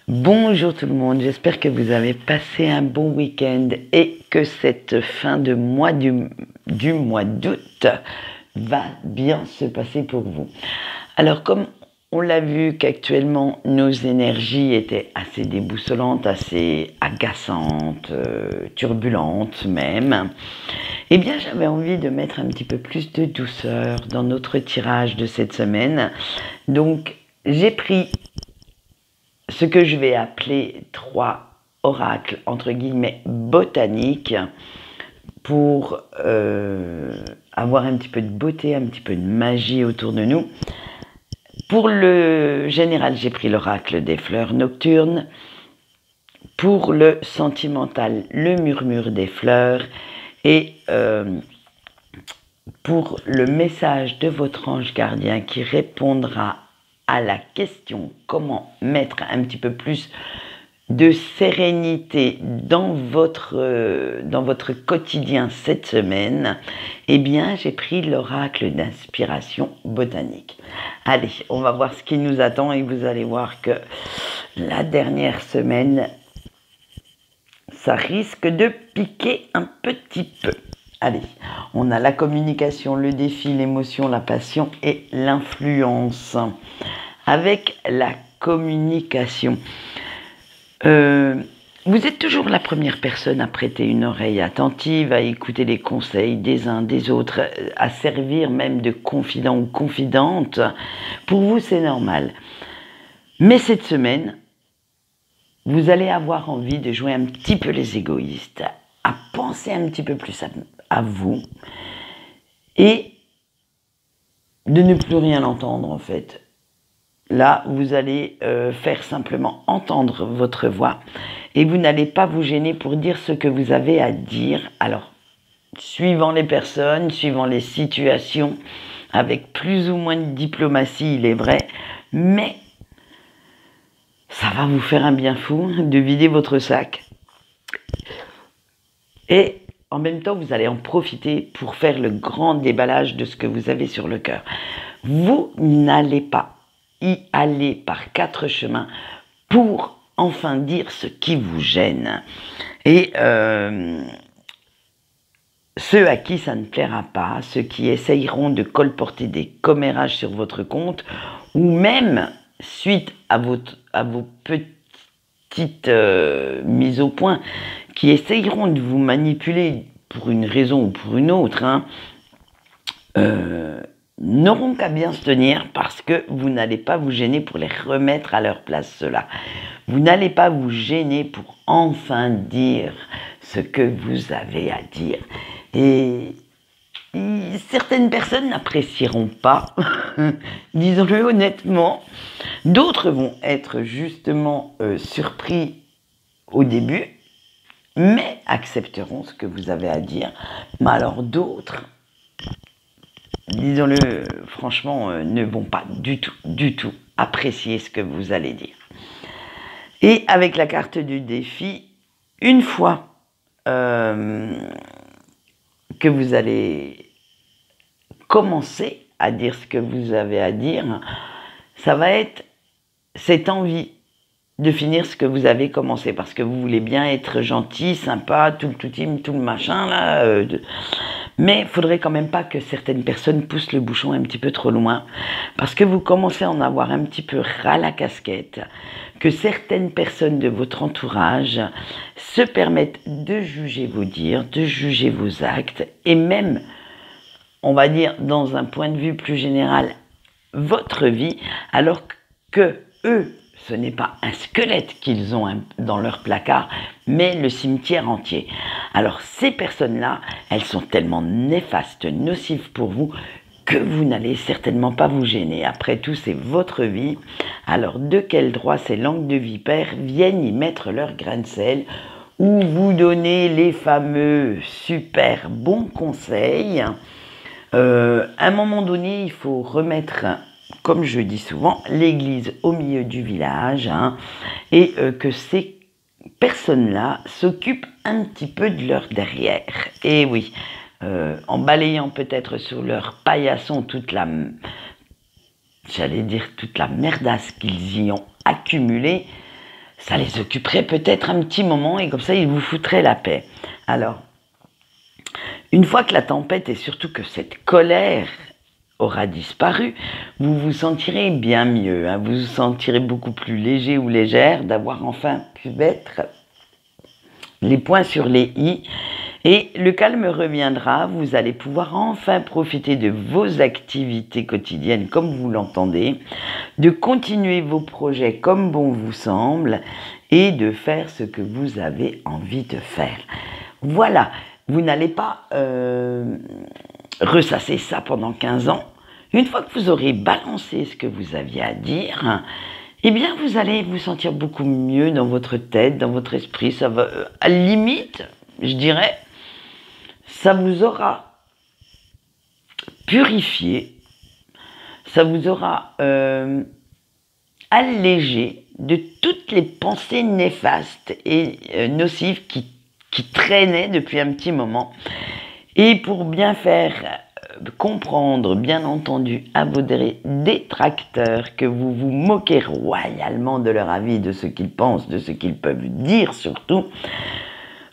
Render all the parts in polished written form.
Bonjour tout le monde, j'espère que vous avez passé un bon week-end et que cette fin de mois du mois d'août va bien se passer pour vous. Alors comme on l'a vu qu'actuellement nos énergies étaient assez déboussolantes, assez agaçantes, turbulentes même, eh bien j'avais envie de mettre un petit peu plus de douceur dans notre tirage de cette semaine. Donc j'ai pris ce que je vais appeler 3 oracles, entre guillemets, botaniques, pour avoir un petit peu de beauté, un petit peu de magie autour de nous. Pour le général, j'ai pris l'oracle des fleurs nocturnes. Pour le sentimental, le murmure des fleurs. Et pour le message de votre ange gardien qui répondra à la question comment mettre un petit peu plus de sérénité dans votre quotidien cette semaine, eh bien j'ai pris l'oracle d'inspiration botanique. Allez, on va voir ce qui nous attend et vous allez voir que la dernière semaine, ça risque de piquer un petit peu. Allez, on a la communication, le défi, l'émotion, la passion et l'influence. Avec la communication, vous êtes toujours la première personne à prêter une oreille attentive, à écouter les conseils des uns des autres, à servir même de confident ou confidente. Pour vous, c'est normal. Mais cette semaine, vous allez avoir envie de jouer un petit peu les égoïstes, à penser un petit peu plus à vous et de ne plus rien entendre en fait. Là, vous allez faire simplement entendre votre voix et vous n'allez pas vous gêner pour dire ce que vous avez à dire. Alors, suivant les personnes, suivant les situations, avec plus ou moins de diplomatie, il est vrai, mais ça va vous faire un bien fou de vider votre sac. Et en même temps, vous allez en profiter pour faire le grand déballage de ce que vous avez sur le cœur. Vous n'allez pas y aller par 4 chemins pour enfin dire ce qui vous gêne. Et ceux à qui ça ne plaira pas, ceux qui essayeront de colporter des commérages sur votre compte, ou même suite à vos petites mises au point, qui essayeront de vous manipuler pour une raison ou pour une autre, n'auront qu'à bien se tenir parce que vous n'allez pas vous gêner pour les remettre à leur place, cela. Vous n'allez pas vous gêner pour enfin dire ce que vous avez à dire. Et certaines personnes n'apprécieront pas, disons-le honnêtement. D'autres vont être justement surpris au début, mais accepteront ce que vous avez à dire. Mais alors d'autres, disons-le franchement, ne vont pas du tout apprécier ce que vous allez dire. Et avec la carte du défi, une fois que vous allez commencer à dire ce que vous avez à dire, ça va être cette envie de finir ce que vous avez commencé, parce que vous voulez bien être gentil, sympa, tout le machin là, mais il faudrait quand même pas que certaines personnes poussent le bouchon un petit peu trop loin, parce que vous commencez à en avoir un petit peu ras la casquette, que certaines personnes de votre entourage se permettent de juger vos dires, de juger vos actes, et même, on va dire, dans un point de vue plus général, votre vie, alors que eux, ce n'est pas un squelette qu'ils ont dans leur placard, mais le cimetière entier. Alors ces personnes-là, elles sont tellement néfastes, nocives pour vous, que vous n'allez certainement pas vous gêner. Après tout, c'est votre vie. Alors de quel droit ces langues de vipère viennent y mettre leur grain de sel ou vous donner les fameux super bons conseils? À un moment donné, il faut remettre, comme je dis souvent, l'église au milieu du village, et que ces personnes-là s'occupent un petit peu de leur derrière. Et oui, en balayant peut-être sur leur paillasson toute la merdasse qu'ils y ont accumulée, ça les occuperait peut-être un petit moment et comme ça, ils vous foutraient la paix. Alors, une fois que la tempête et surtout que cette colère aura disparu, vous vous sentirez bien mieux, hein, vous vous sentirez beaucoup plus léger ou légère d'avoir enfin pu mettre les points sur les i et le calme reviendra, vous allez pouvoir enfin profiter de vos activités quotidiennes comme vous l'entendez, de continuer vos projets comme bon vous semble et de faire ce que vous avez envie de faire. Voilà, vous n'allez pas ressasser ça pendant 15 ans. Une fois que vous aurez balancé ce que vous aviez à dire, eh bien vous allez vous sentir beaucoup mieux dans votre tête, dans votre esprit. Ça va, à la limite, je dirais, ça vous aura purifié, ça vous aura allégé de toutes les pensées néfastes et nocives qui traînaient depuis un petit moment. Et pour bien faire comprendre, bien entendu, à vos détracteurs que vous vous moquez royalement de leur avis, de ce qu'ils pensent, de ce qu'ils peuvent dire surtout,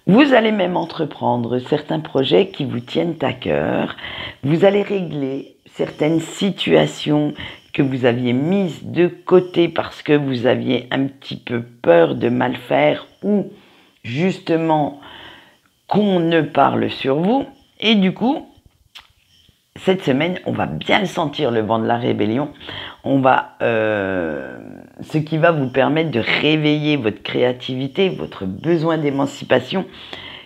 vous allez même entreprendre certains projets qui vous tiennent à cœur. Vous allez régler certaines situations que vous aviez mises de côté parce que vous aviez un petit peu peur de mal faire ou justement qu'on ne parle sur vous. Et du coup, cette semaine, on va bien sentir le vent de la rébellion. On va, ce qui va vous permettre de réveiller votre créativité, votre besoin d'émancipation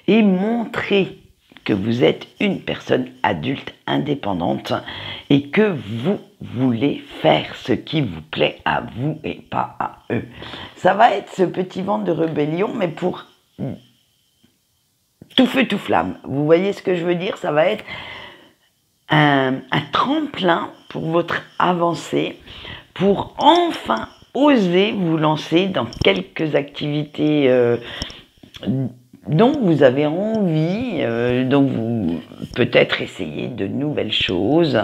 et montrer que vous êtes une personne adulte indépendante et que vous voulez faire ce qui vous plaît à vous et pas à eux. Ça va être ce petit vent de rébellion, mais pour tout feu, tout flamme. Vous voyez ce que je veux dire? Ça va être un tremplin pour votre avancée, pour enfin oser vous lancer dans quelques activités dont vous avez envie, dont vous peut-être essayez de nouvelles choses.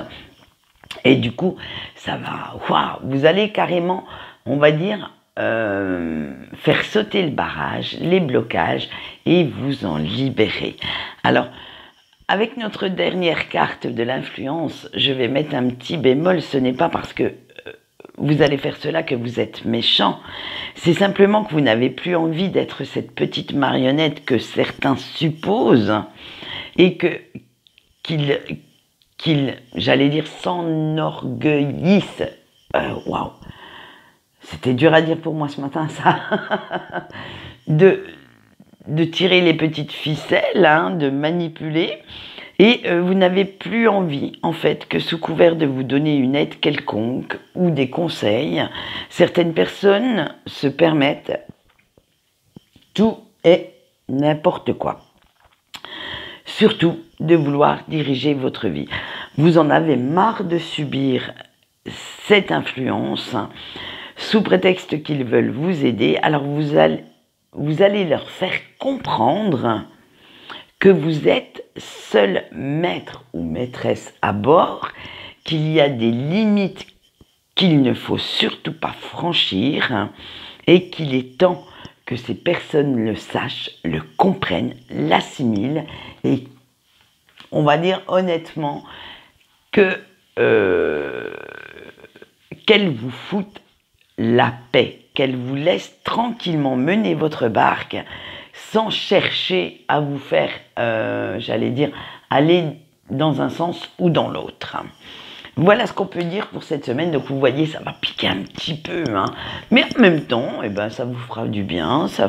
Et du coup, ça va, waouh, vous allez carrément, on va dire, faire sauter le barrage, les blocages et vous en libérer. Alors, avec notre dernière carte de l'influence, je vais mettre un petit bémol. Ce n'est pas parce que vous allez faire cela que vous êtes méchant. C'est simplement que vous n'avez plus envie d'être cette petite marionnette que certains supposent et qu'ils, j'allais dire, s'enorgueillissent. Waouh, c'était dur à dire pour moi ce matin, ça. de tirer les petites ficelles, hein, de manipuler, et vous n'avez plus envie, en fait, que sous couvert de vous donner une aide quelconque ou des conseils, certaines personnes se permettent tout et n'importe quoi. Surtout de vouloir diriger votre vie. Vous en avez marre de subir cette influence sous prétexte qu'ils veulent vous aider, alors vous allez leur faire comprendre que vous êtes seul maître ou maîtresse à bord, qu'il y a des limites qu'il ne faut surtout pas franchir et qu'il est temps que ces personnes le sachent, le comprennent, l'assimilent et on va dire honnêtement que qu'elles vous foutent la paix, qu'elle vous laisse tranquillement mener votre barque sans chercher à vous faire, j'allais dire, aller dans un sens ou dans l'autre. Voilà ce qu'on peut dire pour cette semaine. Donc vous voyez, ça va piquer un petit peu, hein. Mais en même temps, eh ben, ça vous fera du bien, ça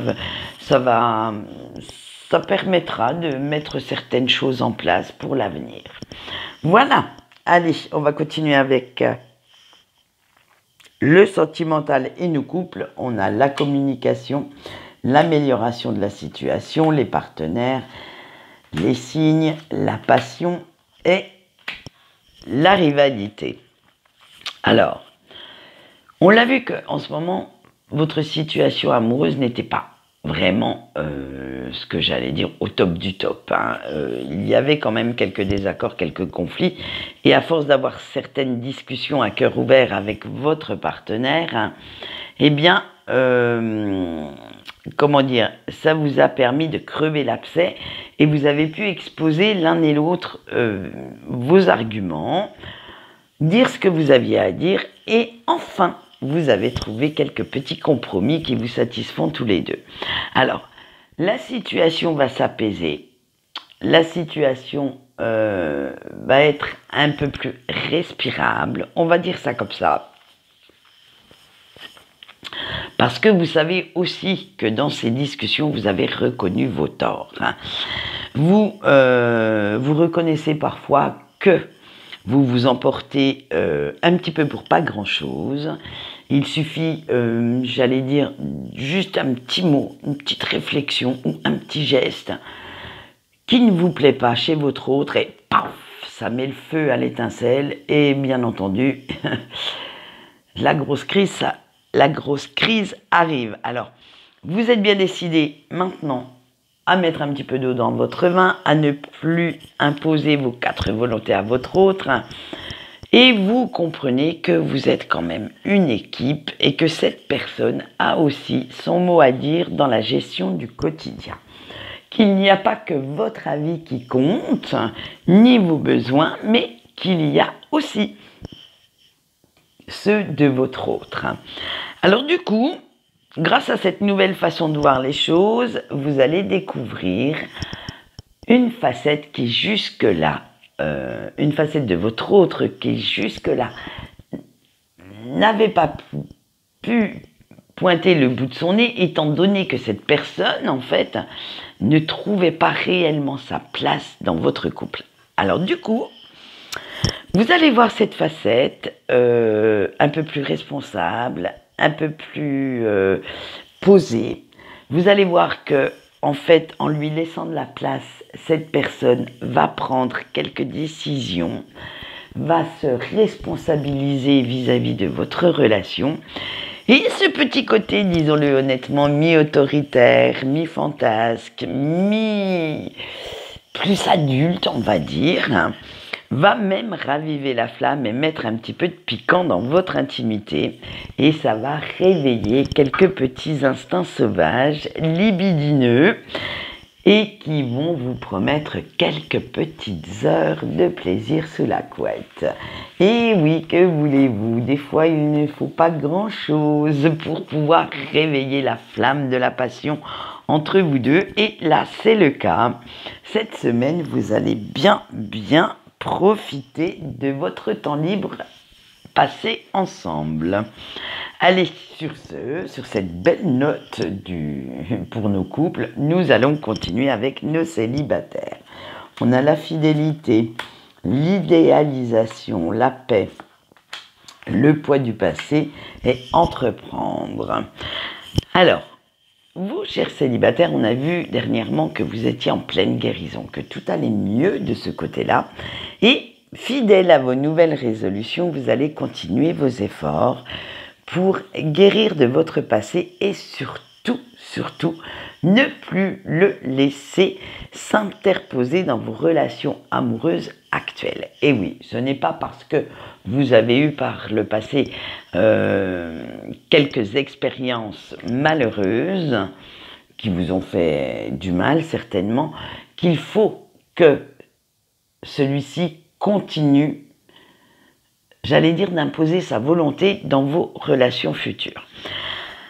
permettra de mettre certaines choses en place pour l'avenir. Voilà, allez, on va continuer avec le sentimental et nos couples. On a la communication, l'amélioration de la situation, les partenaires, les signes, la passion et la rivalité. Alors, on l'a vu qu'en ce moment, votre situation amoureuse n'était pas vraiment ce que j'allais dire au top du top, hein. Il y avait quand même quelques désaccords, quelques conflits, et à force d'avoir certaines discussions à cœur ouvert avec votre partenaire, hein, eh bien, comment dire, ça vous a permis de crever l'abcès et vous avez pu exposer l'un et l'autre vos arguments, dire ce que vous aviez à dire et enfin, vous avez trouvé quelques petits compromis qui vous satisfont tous les deux. Alors, la situation va s'apaiser, la situation va être un peu plus respirable, on va dire ça comme ça. Parce que vous savez aussi que dans ces discussions, vous avez reconnu vos torts. Vous reconnaissez parfois que vous vous emportez un petit peu pour pas grand-chose. Il suffit, j'allais dire, juste un petit mot, une petite réflexion ou un petit geste qui ne vous plaît pas chez votre autre et paf, ça met le feu à l'étincelle et bien entendu, la grosse crise arrive. Alors, vous êtes bien décidé maintenant à mettre un petit peu d'eau dans votre vin, à ne plus imposer vos 4 volontés à votre autre. Et vous comprenez que vous êtes quand même une équipe et que cette personne a aussi son mot à dire dans la gestion du quotidien. Qu'il n'y a pas que votre avis qui compte, ni vos besoins, mais qu'il y a aussi ceux de votre autre. Alors du coup, grâce à cette nouvelle façon de voir les choses, vous allez découvrir une facette qui jusque-là, une facette de votre autre qui jusque-là n'avait pas pu pointer le bout de son nez, étant donné que cette personne, en fait, ne trouvait pas réellement sa place dans votre couple. Alors du coup, vous allez voir cette facette un peu plus responsable, un peu plus posée. Vous allez voir que, en fait, en lui laissant de la place, cette personne va prendre quelques décisions, va se responsabiliser vis-à-vis de votre relation. Et ce petit côté, disons-le honnêtement, mi-autoritaire, mi-fantasque, mi-plus adulte, on va dire, va même raviver la flamme et mettre un petit peu de piquant dans votre intimité. Et ça va réveiller quelques petits instincts sauvages, libidineux, et qui vont vous promettre quelques petites heures de plaisir sous la couette. Et oui, que voulez-vous, des fois il ne faut pas grand-chose pour pouvoir réveiller la flamme de la passion entre vous deux, et là c'est le cas. Cette semaine, vous allez bien profiter de votre temps libre passé ensemble. Allez, sur cette belle note pour nos couples, nous allons continuer avec nos célibataires. On a la fidélité, l'idéalisation, la paix, le poids du passé et entreprendre. Alors, vous, chers célibataires, on a vu dernièrement que vous étiez en pleine guérison, que tout allait mieux de ce côté-là. Et fidèle à vos nouvelles résolutions, vous allez continuer vos efforts pour guérir de votre passé et surtout, ne plus le laisser s'interposer dans vos relations amoureuses actuelles. Et oui, ce n'est pas parce que vous avez eu par le passé quelques expériences malheureuses qui vous ont fait du mal certainement, qu'il faut que celui-ci continue, j'allais dire, d'imposer sa volonté dans vos relations futures.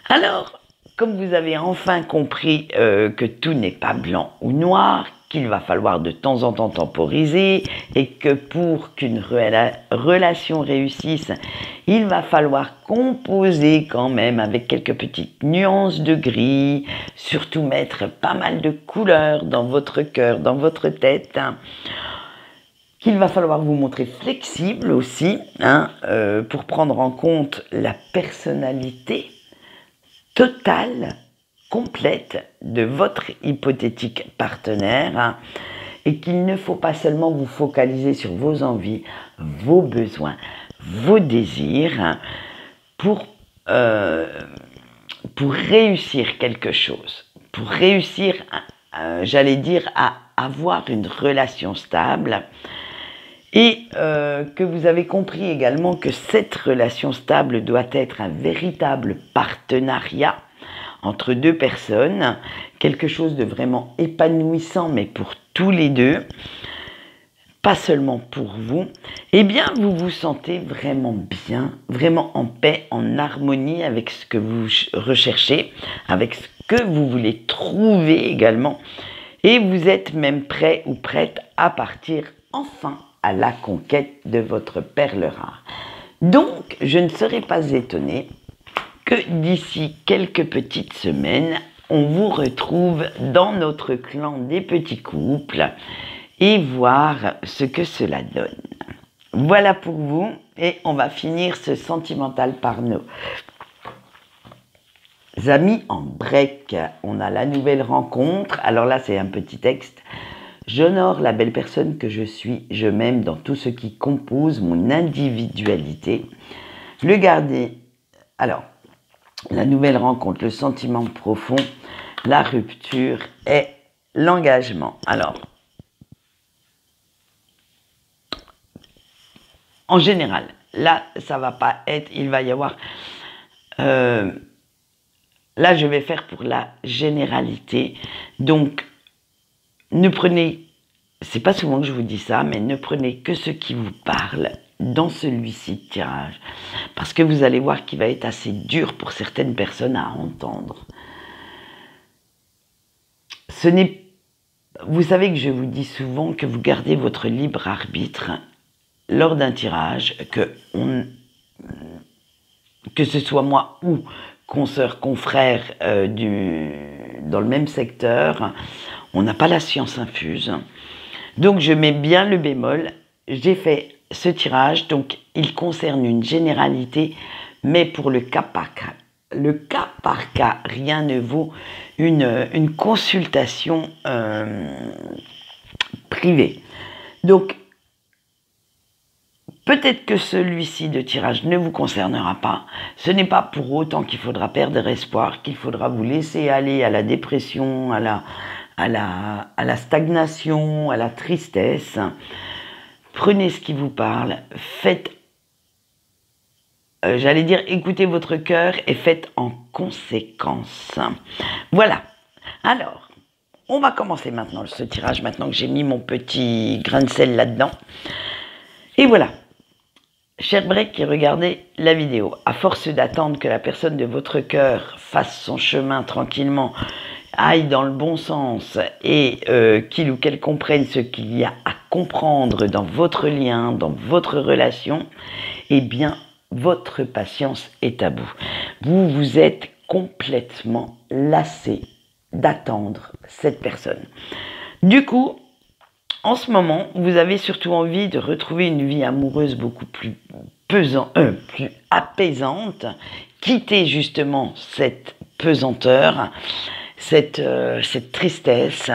Alors, comme vous avez enfin compris que tout n'est pas blanc ou noir, qu'il va falloir de temps en temps temporiser et que pour qu'une relation réussisse, il va falloir composer quand même avec quelques petites nuances de gris, surtout mettre pas mal de couleurs dans votre cœur, dans votre tête, qu'il va falloir vous montrer flexible aussi, pour prendre en compte la personnalité totale, complète de votre hypothétique partenaire, et qu'il ne faut pas seulement vous focaliser sur vos envies, vos besoins, vos désirs pour réussir quelque chose, pour réussir, j'allais dire, à avoir une relation stable. Et que vous avez compris également que cette relation stable doit être un véritable partenariat entre deux personnes, quelque chose de vraiment épanouissant, mais pour tous les deux, pas seulement pour vous, eh bien, vous vous sentez vraiment bien, vraiment en paix, en harmonie avec ce que vous recherchez, avec ce que vous voulez trouver également, et vous êtes même prêt ou prête à partir enfin à la conquête de votre perle rare. Donc, je ne serais pas étonnée que d'ici quelques petites semaines, on vous retrouve dans notre clan des petits couples et voir ce que cela donne. Voilà pour vous, et on va finir ce sentimental par nos amis en break. On a la nouvelle rencontre. Alors là, c'est un petit texte. J'honore la belle personne que je suis, je m'aime dans tout ce qui compose mon individualité. Le garder, alors, la nouvelle rencontre, le sentiment profond, la rupture et l'engagement. Alors, en général, là, ça va pas être, il va y avoir... là, je vais faire pour la généralité. Donc, ne prenez, c'est pas souvent que je vous dis ça, mais ne prenez que ce qui vous parle dans celui-ci de tirage. Parce que vous allez voir qu'il va être assez dur pour certaines personnes à entendre. Vous savez que je vous dis souvent que vous gardez votre libre arbitre lors d'un tirage, que ce soit moi ou consoeur, confrère dans le même secteur, on n'a pas la science infuse. Donc je mets bien le bémol. J'ai fait ce tirage, donc il concerne une généralité, mais pour le cas par cas. Le cas par cas, rien ne vaut une consultation privée. Donc, peut-être que celui-ci de tirage ne vous concernera pas. Ce n'est pas pour autant qu'il faudra perdre espoir, qu'il faudra vous laisser aller à la dépression, à la stagnation, à la tristesse. Prenez ce qui vous parle, faites, j'allais dire, écoutez votre cœur et faites en conséquence. Voilà. Alors, on va commencer maintenant ce tirage, maintenant que j'ai mis mon petit grain de sel là-dedans. Et voilà. Cher break qui regardez la vidéo, à force d'attendre que la personne de votre cœur fasse son chemin tranquillement, aille dans le bon sens et qu'il ou qu'elle comprenne ce qu'il y a à comprendre dans votre lien, dans votre relation, eh bien, votre patience est à bout. Vous vous êtes complètement lassé d'attendre cette personne. Du coup, en ce moment, vous avez surtout envie de retrouver une vie amoureuse beaucoup plus plus apaisante, quitter justement cette pesanteur, cette tristesse,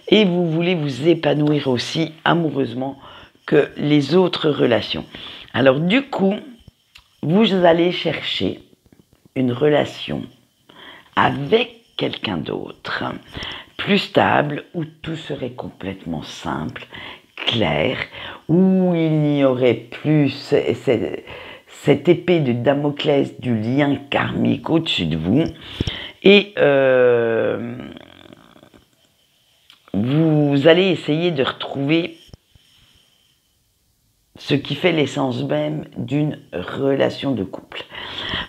et vous voulez vous épanouir aussi amoureusement que les autres relations. Alors du coup, vous allez chercher une relation avec quelqu'un d'autre, plus stable, où tout serait complètement simple, clair, où il n'y aurait plus cette épée de Damoclès du lien karmique au-dessus de vous, et vous allez essayer de retrouver ce qui fait l'essence même d'une relation de couple.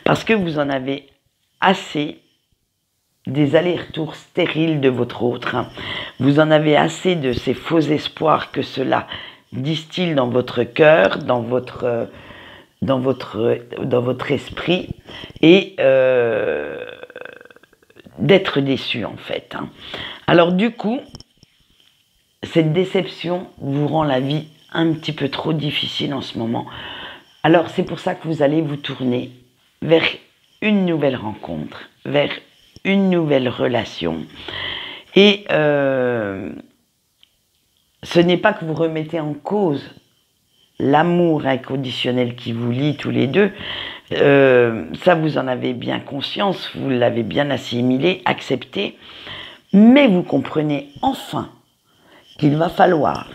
Parce que vous en avez assez des allers-retours stériles de votre autre. Vous en avez assez de ces faux espoirs que cela distille dans votre cœur, dans votre esprit, et d'être déçu en fait. Alors du coup, cette déception vous rend la vie un petit peu trop difficile en ce moment. Alors c'est pour ça que vous allez vous tourner vers une nouvelle rencontre, vers une nouvelle relation. Et ce n'est pas que vous remettez en cause l'amour inconditionnel qui vous lie tous les deux. Ça, vous en avez bien conscience, vous l'avez bien assimilé, accepté. Mais vous comprenez enfin qu'il va falloir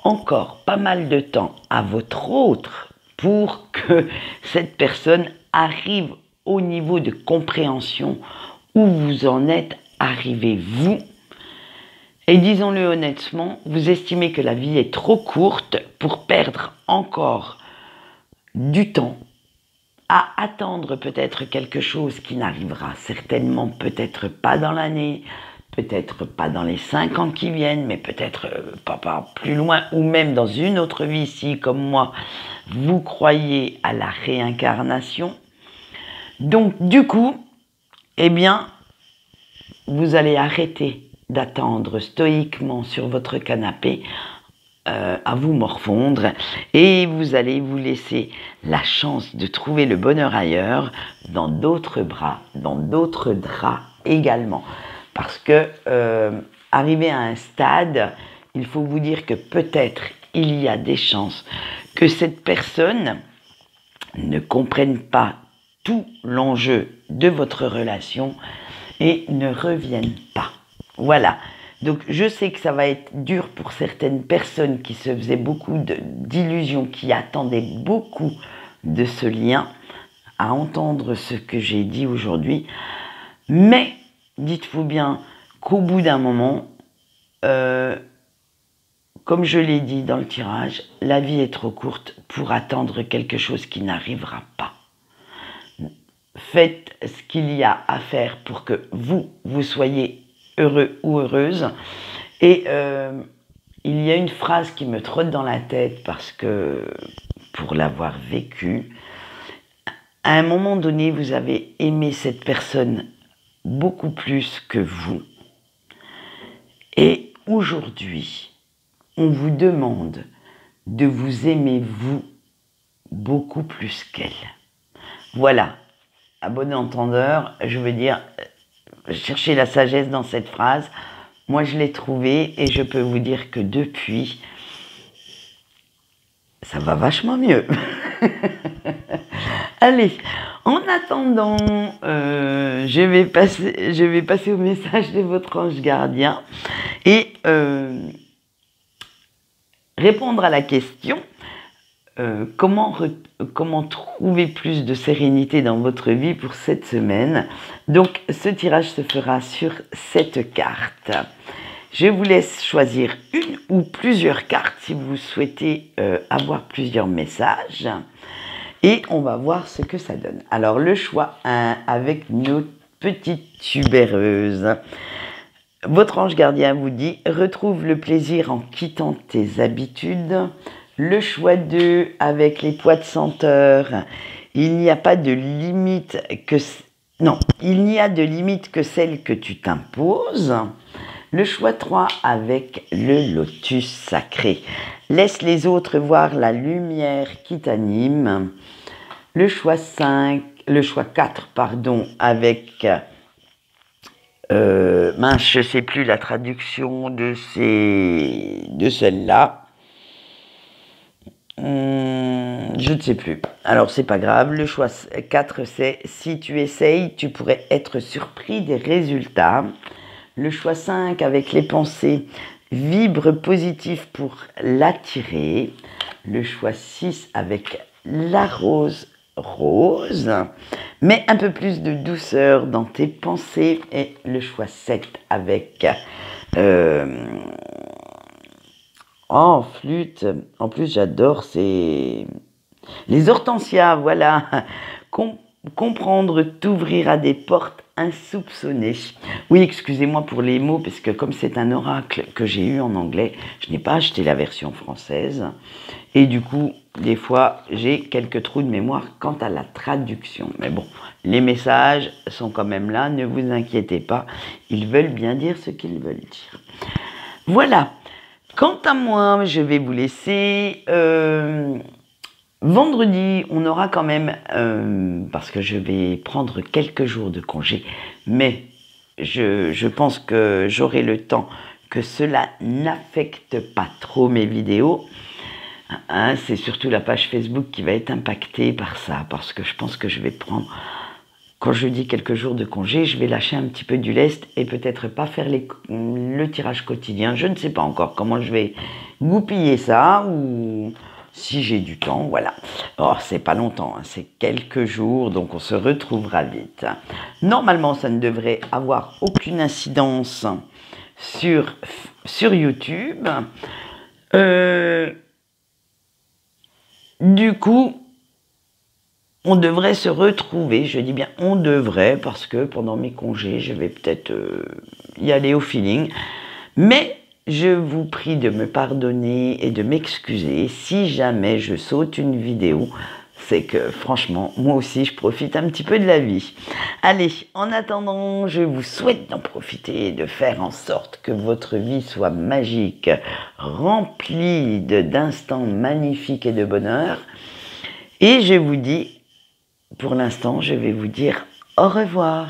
encore pas mal de temps à votre autre pour que cette personne arrive au niveau de compréhension où vous en êtes arrivé, vous. Et disons-le honnêtement, vous estimez que la vie est trop courte pour perdre encore du temps à attendre peut-être quelque chose qui n'arrivera certainement peut-être pas dans l'année, peut-être pas dans les 5 ans qui viennent, mais peut-être pas plus loin, ou même dans une autre vie, si comme moi, vous croyez à la réincarnation. Donc du coup, eh bien, vous allez arrêter d'attendre stoïquement sur votre canapé à vous morfondre et vous allez vous laisser la chance de trouver le bonheur ailleurs, dans d'autres bras, dans d'autres draps également. Parce que arrivé à un stade, il faut vous dire que peut-être il y a des chances que cette personne ne comprenne pas tout l'enjeu de votre relation et ne revienne pas. Voilà. Donc je sais que ça va être dur pour certaines personnes qui se faisaient beaucoup d'illusions, qui attendaient beaucoup de ce lien, à entendre ce que j'ai dit aujourd'hui. Mais dites-vous bien qu'au bout d'un moment, comme je l'ai dit dans le tirage, la vie est trop courte pour attendre quelque chose qui n'arrivera pas. Faites ce qu'il y a à faire pour que vous soyez heureux ou heureuse. Et il y a une phrase qui me trotte dans la tête parce que, pour l'avoir vécue, à un moment donné, vous avez aimé cette personne beaucoup plus que vous. Et aujourd'hui, on vous demande de vous aimer vous beaucoup plus qu'elle. Voilà. À bon entendeur, je veux dire, cherchez la sagesse dans cette phrase. Moi, je l'ai trouvée et je peux vous dire que depuis, ça va vachement mieux. Allez, en attendant, je vais passer au message de votre ange gardien et répondre à la question. Comment trouver plus de sérénité dans votre vie pour cette semaine. Donc ce tirage se fera sur cette carte. Je vous laisse choisir une ou plusieurs cartes si vous souhaitez avoir plusieurs messages. Et on va voir ce que ça donne. Alors le choix 1 avec nos petites tubéreuses. Votre ange gardien vous dit « Retrouve le plaisir en quittant tes habitudes ». Le choix 2 avec les poids de senteur, il n'y a pas de limite que... Non, il n'y a de limite que celle que tu t'imposes. Le choix 3 avec le lotus sacré. Laisse les autres voir la lumière qui t'anime. Le choix 4, pardon, avec... mince, je ne sais plus la traduction de celle-là. Je ne sais plus. Alors, c'est pas grave. Le choix 4, c'est « Si tu essayes, tu pourrais être surpris des résultats ». Le choix 5, avec les pensées « Vibre positif pour l'attirer ». Le choix 6, avec la rose rose. Mets un peu plus de douceur dans tes pensées. Et le choix 7, avec... Oh, flûte. En plus, j'adore ces... Les hortensias, voilà. Comprendre t'ouvrira des portes insoupçonnées. Oui, excusez-moi pour les mots, parce que comme c'est un oracle que j'ai eu en anglais, je n'ai pas acheté la version française. Et du coup, des fois, j'ai quelques trous de mémoire quant à la traduction. Mais bon, les messages sont quand même là, ne vous inquiétez pas. Ils veulent bien dire ce qu'ils veulent dire. Voilà. Quant à moi, je vais vous laisser. Vendredi, on aura quand même, parce que je vais prendre quelques jours de congé, mais je pense que j'aurai le temps que cela n'affecte pas trop mes vidéos. Hein, c'est surtout la page Facebook qui va être impactée par ça, parce que je pense que je vais prendre... Quand je dis quelques jours de congé, je vais lâcher un petit peu du lest et peut-être pas faire le tirage quotidien. Je ne sais pas encore comment je vais goupiller ça ou si j'ai du temps, voilà. Oh, c'est pas longtemps, hein, c'est quelques jours, donc on se retrouvera vite. Normalement, ça ne devrait avoir aucune incidence sur YouTube. Du coup, on devrait se retrouver, je dis bien on devrait, parce que pendant mes congés, je vais peut-être y aller au feeling. Mais je vous prie de me pardonner et de m'excuser si jamais je saute une vidéo. C'est que franchement, moi aussi, je profite un petit peu de la vie. Allez, en attendant, je vous souhaite d'en profiter et de faire en sorte que votre vie soit magique, remplie d'instants magnifiques et de bonheur. Et je vous dis, pour l'instant, je vais vous dire au revoir.